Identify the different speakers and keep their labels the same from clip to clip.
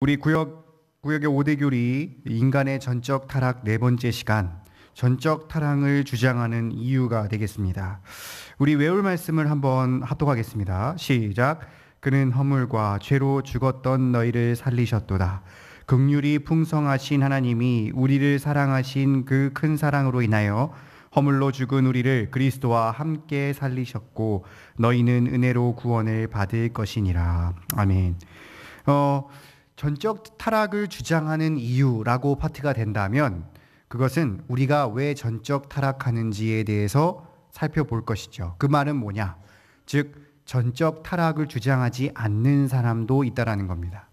Speaker 1: 우리 구역의 5대 교리 인간의 전적 타락 네 번째 시간, 전적 타락을 주장하는 이유가 되겠습니다. 우리 외울 말씀을 한번 합독하겠습니다. 시작. 그는 허물과 죄로 죽었던 너희를 살리셨도다. 긍휼이 풍성하신 하나님이 우리를 사랑하신 그 큰 사랑으로 인하여 허물로 죽은 우리를 그리스도와 함께 살리셨고 너희는 은혜로 구원을 받을 것이니라. 아멘. 전적 타락을 주장하는 이유라고 파트가 된다면 그것은 우리가 왜 전적 타락하는지에 대해서 살펴볼 것이죠. 그 말은 뭐냐? 즉 전적 타락을 주장하지 않는 사람도 있다라는 겁니다.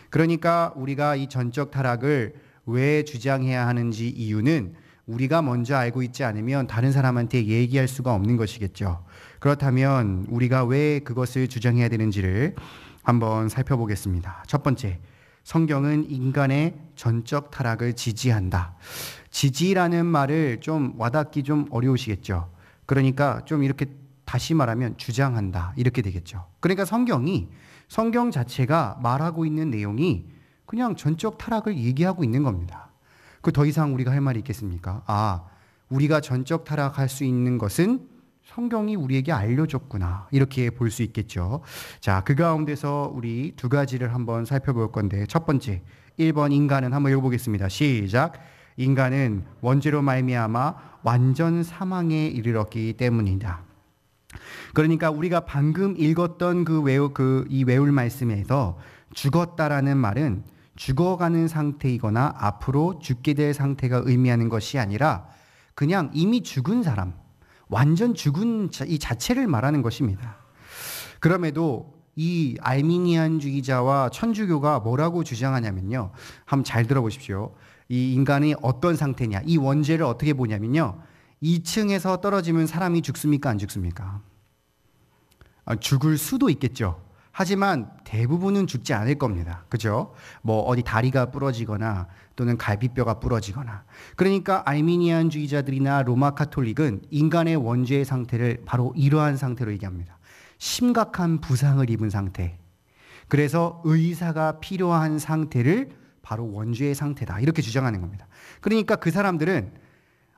Speaker 1: 그러니까 우리가 이 전적 타락을 왜 주장해야 하는지 이유는 우리가 먼저 알고 있지 않으면 다른 사람한테 얘기할 수가 없는 것이겠죠. 그렇다면 우리가 왜 그것을 주장해야 되는지를 한번 살펴보겠습니다. 첫 번째, 성경은 인간의 전적 타락을 지지한다. 지지라는 말을 좀 와닿기 좀 어려우시겠죠. 그러니까 좀 이렇게 다시 말하면 주장한다 이렇게 되겠죠. 그러니까 성경 자체가 말하고 있는 내용이 그냥 전적 타락을 얘기하고 있는 겁니다. 그 더 이상 우리가 할 말이 있겠습니까? 우리가 전적 타락할 수 있는 것은 성경이 우리에게 알려줬구나 이렇게 볼 수 있겠죠. 자, 그 가운데서 우리 두 가지를 한번 살펴볼 건데 첫 번째 1번 인간은 한번 읽어보겠습니다. 시작. 인간은 원죄로 말미암아 완전 사망에 이르렀기 때문이다. 그러니까 우리가 방금 읽었던 이 외울 말씀에서 죽었다라는 말은 죽어가는 상태이거나 앞으로 죽게 될 상태가 의미하는 것이 아니라 그냥 이미 죽은 사람, 완전 죽은 이 자체를 말하는 것입니다. 그럼에도 이 알미니안주의자와 천주교가 뭐라고 주장하냐면요. 한번 잘 들어보십시오. 이 인간이 어떤 상태냐, 이 원죄를 어떻게 보냐면요. 2층에서 떨어지면 사람이 죽습니까? 안 죽습니까? 죽을 수도 있겠죠. 하지만 대부분은 죽지 않을 겁니다. 그죠? 어디 다리가 부러지거나 또는 갈비뼈가 부러지거나. 그러니까 알미니안주의자들이나 로마 카톨릭은 인간의 원죄의 상태를 바로 이러한 상태로 얘기합니다. 심각한 부상을 입은 상태. 그래서 의사가 필요한 상태를 바로 원죄의 상태다. 이렇게 주장하는 겁니다. 그러니까 그 사람들은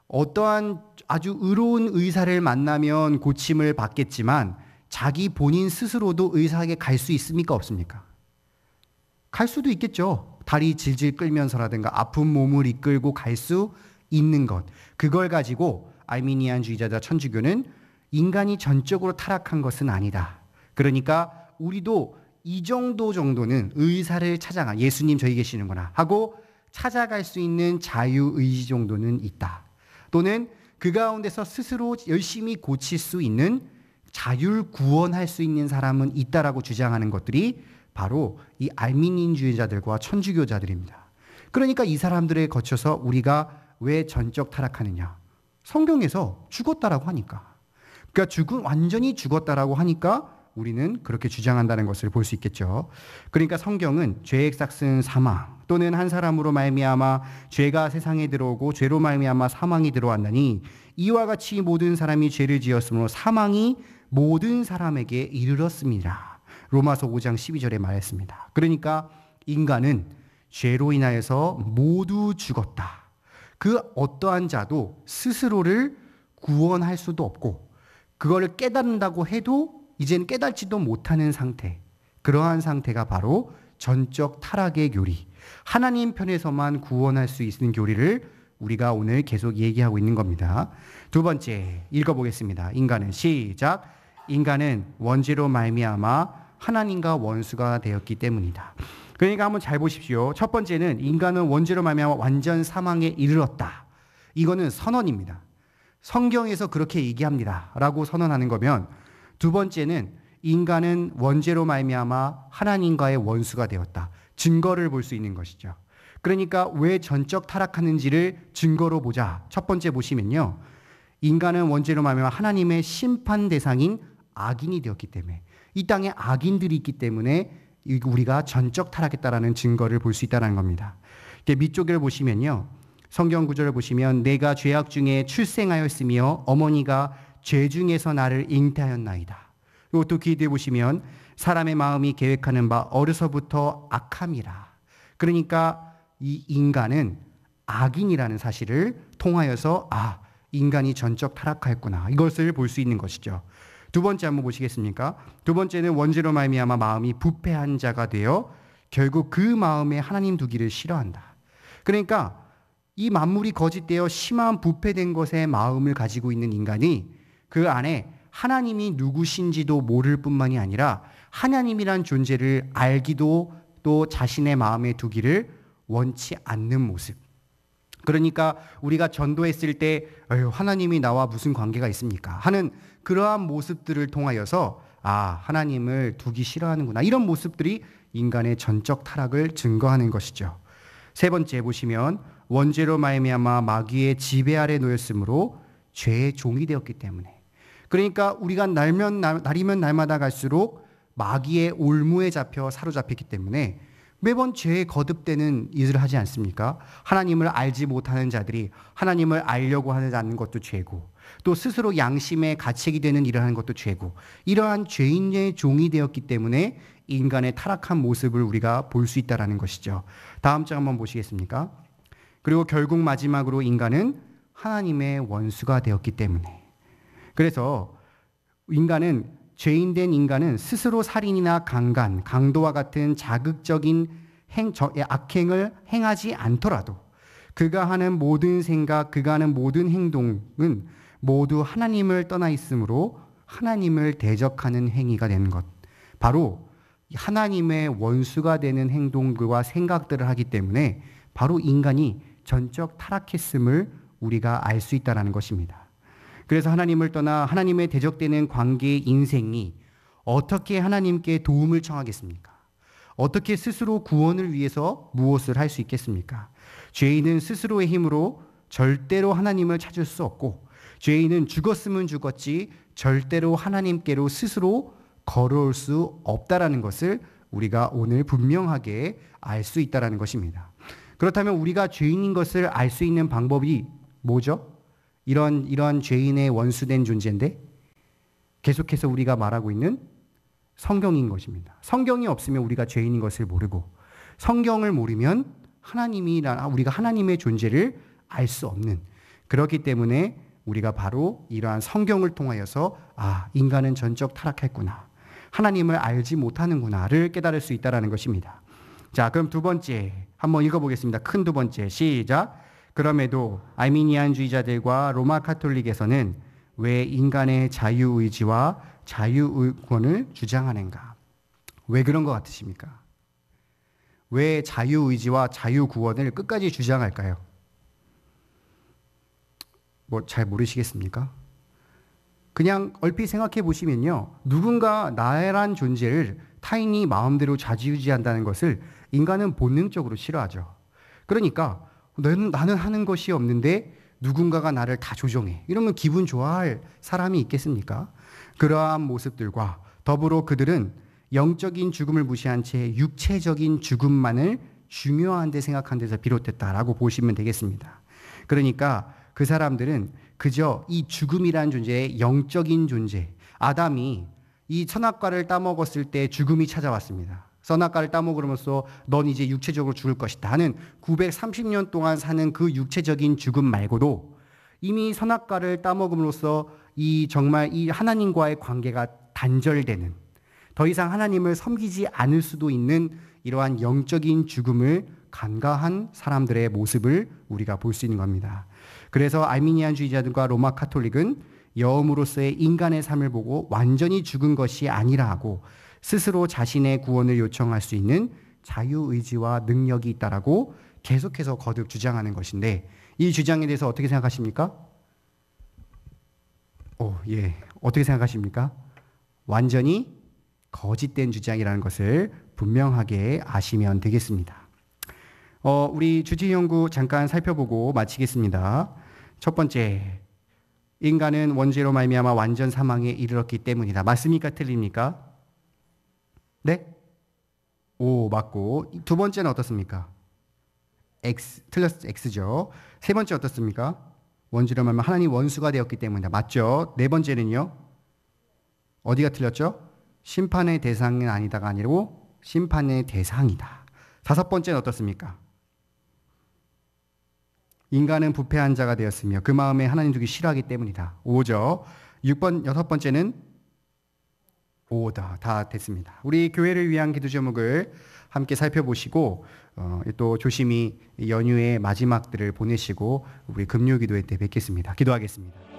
Speaker 1: 어떠한 아주 의로운 의사를 만나면 고침을 받겠지만 자기 본인 스스로도 의사에게 갈 수 있습니까? 없습니까? 갈 수도 있겠죠. 다리 질질 끌면서라든가 아픈 몸을 이끌고 갈 수 있는 것. 그걸 가지고 알미니안주의자다 천주교는 인간이 전적으로 타락한 것은 아니다. 그러니까 우리도 이 정도는 의사를 찾아가 예수님 저기 계시는구나 하고 찾아갈 수 있는 자유의지 정도는 있다. 또는 그 가운데서 스스로 열심히 고칠 수 있는 자율 구원할 수 있는 사람은 있다라고 주장하는 것들이 바로 이 알미니안주의자들과 천주교자들입니다. 그러니까 이 사람들에 거쳐서 우리가 왜 전적 타락하느냐? 성경에서 죽었다라고 하니까. 그러니까 완전히 죽었다라고 하니까 우리는 그렇게 주장한다는 것을 볼 수 있겠죠. 그러니까 성경은 죄의 삭은 사망 또는 한 사람으로 말미암아 죄가 세상에 들어오고 죄로 말미암아 사망이 들어왔나니 이와 같이 모든 사람이 죄를 지었으므로 사망이 모든 사람에게 이르렀습니다. 로마서 5장 12절에 말했습니다. 그러니까 인간은 죄로 인하여서 모두 죽었다. 그 어떠한 자도 스스로를 구원할 수도 없고 그거를 깨닫는다고 해도 이제는 깨닫지도 못하는 상태. 그러한 상태가 바로 전적 타락의 교리. 하나님 편에서만 구원할 수 있는 교리를 우리가 오늘 계속 얘기하고 있는 겁니다. 두 번째 읽어보겠습니다. 인간은 시작. 인간은 원죄로 말미암아 하나님과 원수가 되었기 때문이다. 그러니까 한번 잘 보십시오. 첫 번째는 인간은 원죄로 말미암아 완전 사망에 이르렀다. 이거는 선언입니다. 성경에서 그렇게 얘기합니다. 라고 선언하는 거면 두 번째는 인간은 원죄로 말미암아 하나님과의 원수가 되었다. 증거를 볼 수 있는 것이죠. 그러니까 왜 전적 타락하는지를 증거로 보자. 첫 번째 보시면요. 인간은 원죄로 말미암아 하나님의 심판 대상인 악인이 되었기 때문에 이 땅에 악인들이 있기 때문에 우리가 전적 타락했다라는 증거를 볼 수 있다는 겁니다. 밑쪽을 보시면요. 성경 구절을 보시면 내가 죄악 중에 출생하였으며 어머니가 죄 중에서 나를 잉태하였나이다. 그리고 또 뒤에 보시면 사람의 마음이 계획하는 바 어려서부터 악함이라. 그러니까 이 인간은 악인이라는 사실을 통하여서 인간이 전적 타락하였구나, 이것을 볼 수 있는 것이죠. 두 번째 한번 보시겠습니까? 두 번째는 원죄로 말미암아 마음이 부패한 자가 되어 결국 그 마음에 하나님 두기를 싫어한다. 그러니까 이 만물이 거짓되어 심한 부패된 것에 마음을 가지고 있는 인간이 그 안에 하나님이 누구신지도 모를 뿐만이 아니라 하나님이란 존재를 알기도 또 자신의 마음에 두기를 원치 않는 모습. 그러니까 우리가 전도했을 때 하나님이 나와 무슨 관계가 있습니까? 하는 그러한 모습들을 통하여서 하나님을 두기 싫어하는구나, 이런 모습들이 인간의 전적 타락을 증거하는 것이죠. 세 번째 보시면 원죄로 말미암아 마귀의 지배 아래 놓였으므로 죄의 종이 되었기 때문에, 그러니까 우리가 날이면 날마다 갈수록 마귀의 올무에 잡혀 사로잡혔기 때문에 매번 죄에 거듭되는 일을 하지 않습니까? 하나님을 알지 못하는 자들이 하나님을 알려고 하는 것도 죄고, 또 스스로 양심에 가책이 되는 일을 하는 것도 죄고, 이러한 죄인의 종이 되었기 때문에 인간의 타락한 모습을 우리가 볼 수 있다는 것이죠. 다음 장 한번 보시겠습니까? 그리고 결국 마지막으로 인간은 하나님의 원수가 되었기 때문에, 그래서 죄인된 인간은 스스로 살인이나 강간, 강도와 같은 자극적인 악행을 행하지 않더라도 그가 하는 모든 생각, 그가 하는 모든 행동은 모두 하나님을 떠나 있으므로 하나님을 대적하는 행위가 되는 것, 바로 하나님의 원수가 되는 행동과 생각들을 하기 때문에 바로 인간이 전적 타락했음을 우리가 알 수 있다는 것입니다. 그래서 하나님을 떠나 하나님의 대적되는 관계의 인생이 어떻게 하나님께 도움을 청하겠습니까? 어떻게 스스로 구원을 위해서 무엇을 할 수 있겠습니까? 죄인은 스스로의 힘으로 절대로 하나님을 찾을 수 없고, 죄인은 죽었으면 죽었지 절대로 하나님께로 스스로 걸어올 수 없다라는 것을 우리가 오늘 분명하게 알 수 있다는 것입니다. 그렇다면 우리가 죄인인 것을 알 수 있는 방법이 뭐죠? 이런 죄인의 원수된 존재인데 계속해서 우리가 말하고 있는 성경인 것입니다. 성경이 없으면 우리가 죄인인 것을 모르고, 성경을 모르면 우리가 하나님의 존재를 알 수 없는, 그렇기 때문에 우리가 바로 이러한 성경을 통하여서 인간은 전적 타락했구나, 하나님을 알지 못하는구나를 깨달을 수 있다는 것입니다. 자, 그럼 두 번째 한번 읽어보겠습니다. 큰 두 번째, 시작. 그럼에도 아르미니안주의자들과 로마 카톨릭에서는 왜 인간의 자유의지와 자유의권을 주장하는가? 왜 그런 것 같으십니까? 왜 자유의지와 자유구원을 끝까지 주장할까요? 잘 모르시겠습니까? 그냥 얼핏 생각해 보시면요, 누군가 나란 존재를 타인이 마음대로 좌지우지한다는 것을 인간은 본능적으로 싫어하죠. 그러니까 나는 하는 것이 없는데 누군가가 나를 다 조종해, 이러면 기분 좋아할 사람이 있겠습니까? 그러한 모습들과 더불어 그들은 영적인 죽음을 무시한 채 육체적인 죽음만을 중요한 데 생각한 데서 비롯됐다라고 보시면 되겠습니다. 그러니까 그 사람들은 그저 이 죽음이라는 존재의 영적인 존재, 아담이 이 선악과를 따먹었을 때 죽음이 찾아왔습니다. 선악과를 따먹으면서 넌 이제 육체적으로 죽을 것이다 하는 930년 동안 사는 그 육체적인 죽음 말고도 이미 선악과를 따먹음으로써 정말 이 하나님과의 관계가 단절되는, 더 이상 하나님을 섬기지 않을 수도 있는 이러한 영적인 죽음을 간과한 사람들의 모습을 우리가 볼 수 있는 겁니다. 그래서 아르미니안주의자들과 로마 카톨릭은 여음으로서의 인간의 삶을 보고 완전히 죽은 것이 아니라 하고 스스로 자신의 구원을 요청할 수 있는 자유의지와 능력이 있다라고 계속해서 거듭 주장하는 것인데, 이 주장에 대해서 어떻게 생각하십니까? 어떻게 생각하십니까? 완전히 거짓된 주장이라는 것을 분명하게 아시면 되겠습니다. 우리 주제 연구 잠깐 살펴보고 마치겠습니다. 첫 번째, 인간은 원죄로 말미암아 완전 사망에 이르렀기 때문이다. 맞습니까? 틀립니까? 네? 오, 맞고. 두 번째는 어떻습니까? X죠. 세 번째 어떻습니까? 원죄로 말미암아 하나님 원수가 되었기 때문이다. 맞죠? 네 번째는요? 어디가 틀렸죠? 심판의 대상은 아니다가 아니고 심판의 대상이다. 다섯 번째는 어떻습니까? 인간은 부패한 자가 되었으며 그 마음에 하나님 두기 싫어하기 때문이다. 5죠. 6번, 여섯 번째는 5다. 다 됐습니다. 우리 교회를 위한 기도 제목을 함께 살펴보시고 또 조심히 연휴의 마지막들을 보내시고 우리 금요 기도회 때 뵙겠습니다. 기도하겠습니다.